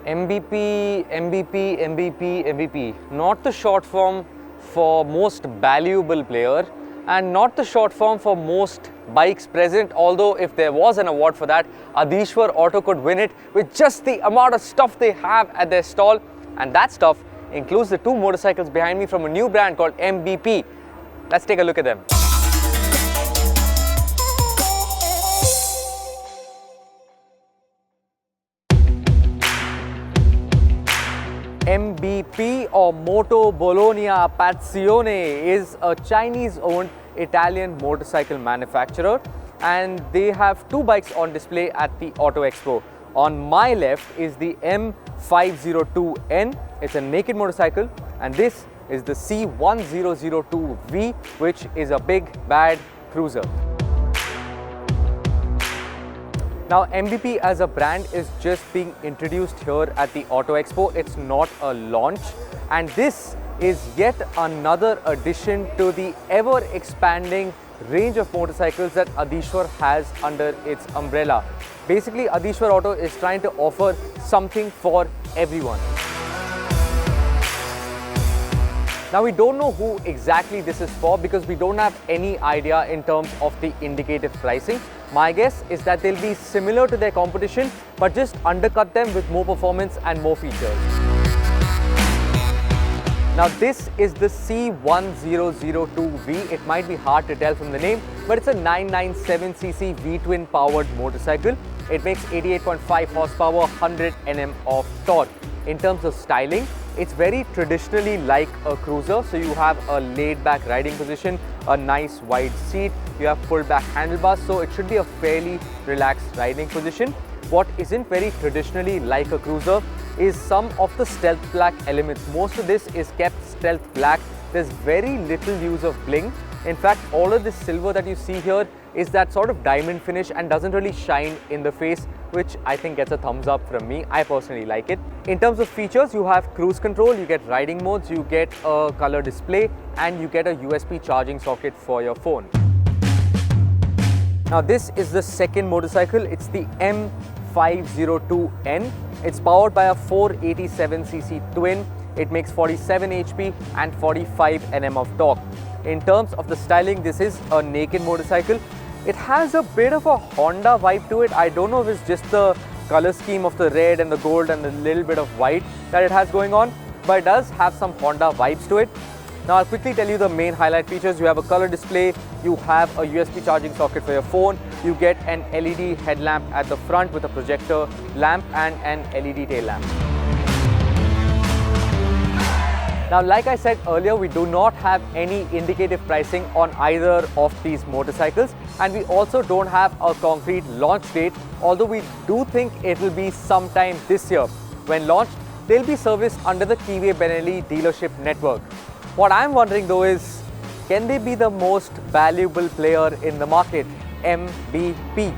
MVP. Not the short form for most valuable player and not the short form for most bikes present, although if there was an award for that, Adishwar Auto could win it with just the amount of stuff they have at their stall. And that stuff includes the two motorcycles behind me from a new brand called MBP. Let's take a look at them. MBP or Moto Bologna Passione is a Chinese-owned Italian motorcycle manufacturer, and they have two bikes on display at the Auto Expo. On my left is the M502N. It's a naked motorcycle, and this is the C1002V, which is a big bad cruiser. Now, MBP as a brand is just being introduced here at the Auto Expo. It's not a launch, and this is yet another addition to the ever-expanding range of motorcycles that Adishwar has under its umbrella. Basically, Adishwar Auto is trying to offer something for everyone. Now, we don't know who exactly this is for because we don't have any idea in terms of the indicative pricing. My guess is that they'll be similar to their competition, but just undercut them with more performance and more features. Now, this is the C1002V. It might be hard to tell from the name, but it's a 997cc V-twin powered motorcycle. It makes 88.5 horsepower, 100 Nm of torque. In terms of styling, it's very traditionally like a cruiser. So you have a laid-back riding position, a nice wide seat, you have pulled-back handlebars, so it should be a fairly relaxed riding position. What isn't very traditionally like a cruiser is some of the stealth black elements. Most of this is kept stealth black. There's very little use of bling. In fact, all of this silver that you see here is that sort of diamond finish and doesn't really shine in the face, which I think gets a thumbs up from me. I personally like it. In terms of features, you have cruise control, you get riding modes, you get a color display, and you get a USB charging socket for your phone. Now, this is the second motorcycle. It's the M502N. It's powered by a 487cc twin. It makes 47 HP and 45 Nm of torque. In terms of the styling, this is a naked motorcycle. It has a bit of a Honda vibe to it. I don't know if it's just the color scheme of the red and the gold and a little bit of white that it has going on, but it does have some Honda vibes to it. Now, I'll quickly tell you the main highlight features. You have a color display, you have a USB charging socket for your phone, you get an LED headlamp at the front with a projector lamp and an LED tail lamp. Now, like I said earlier, we do not have any indicative pricing on either of these motorcycles, and we also don't have a concrete launch date, although we do think it will be sometime this year. When launched, they'll be serviced under the Kiwi Benelli dealership network. What I'm wondering though is, can they be the most valuable player in the market? MBP.